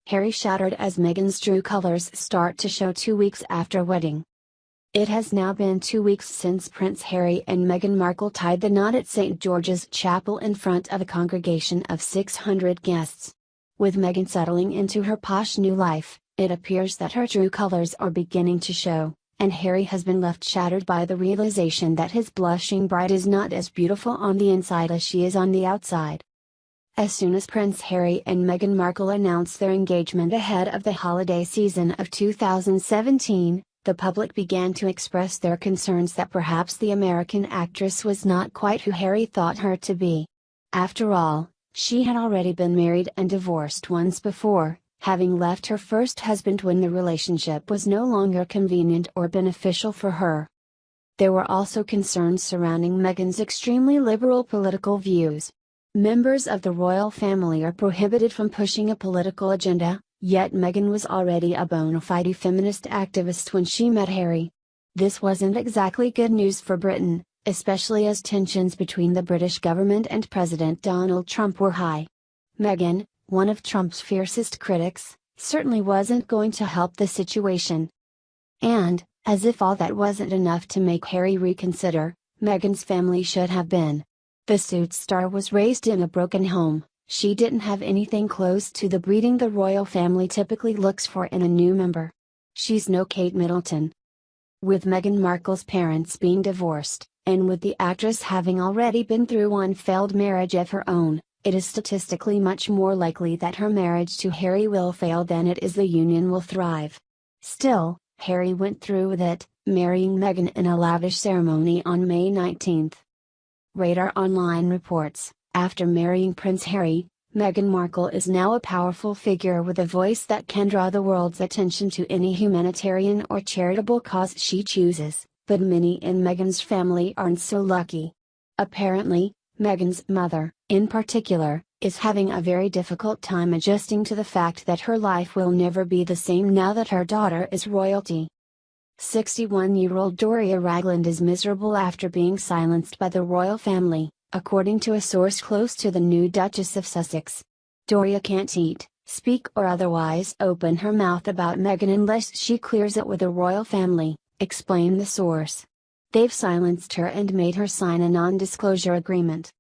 Harry shattered as Meghan's true colors start to show 2 weeks after wedding. It has now been 2 weeks since Prince Harry and Meghan Markle tied the knot at St. George's Chapel in front of a congregation of 600 guests. With Meghan settling into her posh new life, it appears that her true colors are beginning to show, and Harry has been left shattered by the realization that his blushing bride is not as beautiful on the inside as she is on the outside. As soon as Prince Harry and Meghan Markle announced their engagement ahead of the holiday season of 2017, the public began to express their concerns that perhaps the American actress was not quite who Harry thought her to be. After all, she had already been married and divorced once before, having left her first husband when the relationship was no longer convenient or beneficial for her. There were also concerns surrounding Meghan's extremely liberal political views. Members of the royal family are prohibited from pushing a political agenda, yet Meghan was already a bona fide feminist activist when she met Harry. This wasn't exactly good news for Britain, especially as tensions between the British government and President Donald Trump were high. Meghan, one of Trump's fiercest critics, certainly wasn't going to help the situation. And, as if all that wasn't enough to make Harry reconsider, Meghan's family should have been. The Suits star was raised in a broken home. She didn't have anything close to the breeding the royal family typically looks for in a new member. She's no Kate Middleton. With Meghan Markle's parents being divorced, and with the actress having already been through one failed marriage of her own, it is statistically much more likely that her marriage to Harry will fail than it is the union will thrive. Still, Harry went through with it, marrying Meghan in a lavish ceremony on May 19. Radar Online reports, after marrying Prince Harry, Meghan Markle is now a powerful figure with a voice that can draw the world's attention to any humanitarian or charitable cause she chooses, but many in Meghan's family aren't so lucky. Apparently, Meghan's mother, in particular, is having a very difficult time adjusting to the fact that her life will never be the same now that her daughter is royalty. 61-year-old Doria Ragland is miserable after being silenced by the royal family, according to a source close to the new Duchess of Sussex. Doria can't eat, speak or otherwise open her mouth about Meghan unless she clears it with the royal family, explained the source. They've silenced her and made her sign a non-disclosure agreement.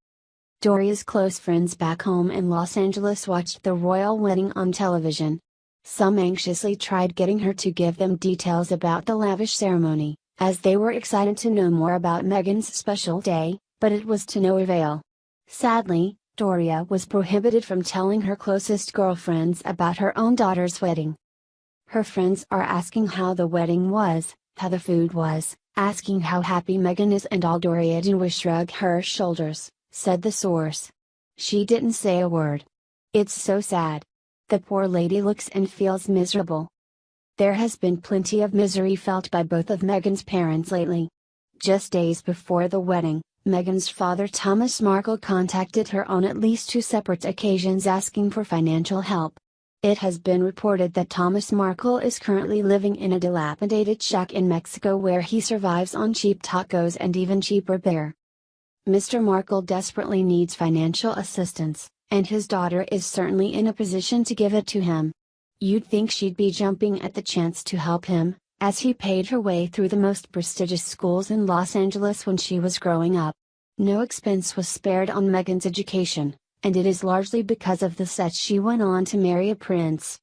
Doria's close friends back home in Los Angeles watched the royal wedding on television. Some anxiously tried getting her to give them details about the lavish ceremony, as they were excited to know more about Meghan's special day, but it was to no avail. Sadly, Doria was prohibited from telling her closest girlfriends about her own daughter's wedding. Her friends are asking how the wedding was, how the food was, asking how happy Meghan is, and all Doria did was shrug her shoulders, said the source. She didn't say a word. It's so sad. The poor lady looks and feels miserable. There has been plenty of misery felt by both of Meghan's parents lately. Just days before the wedding, Meghan's father Thomas Markle contacted her on at least 2 separate occasions asking for financial help. It has been reported that Thomas Markle is currently living in a dilapidated shack in Mexico where he survives on cheap tacos and even cheaper beer. Mr. Markle desperately needs financial assistance, and his daughter is certainly in a position to give it to him. You'd think she'd be jumping at the chance to help him, as he paid her way through the most prestigious schools in Los Angeles when she was growing up. No expense was spared on Meghan's education, and it is largely because of this that she went on to marry a prince.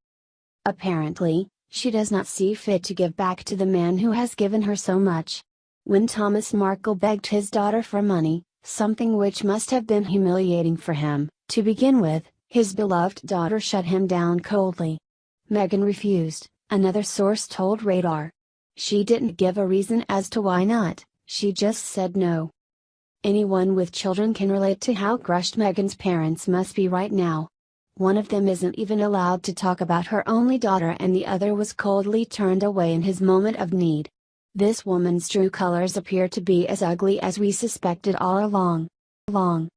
Apparently, she does not see fit to give back to the man who has given her so much. When Thomas Markle begged his daughter for money, something which must have been humiliating for him, to begin with, his beloved daughter shut him down coldly. Meghan refused, another source told Radar. She didn't give a reason as to why not, she just said no. Anyone with children can relate to how crushed Meghan's parents must be right now. One of them isn't even allowed to talk about her only daughter, and the other was coldly turned away in his moment of need. This woman's true colors appear to be as ugly as we suspected all along.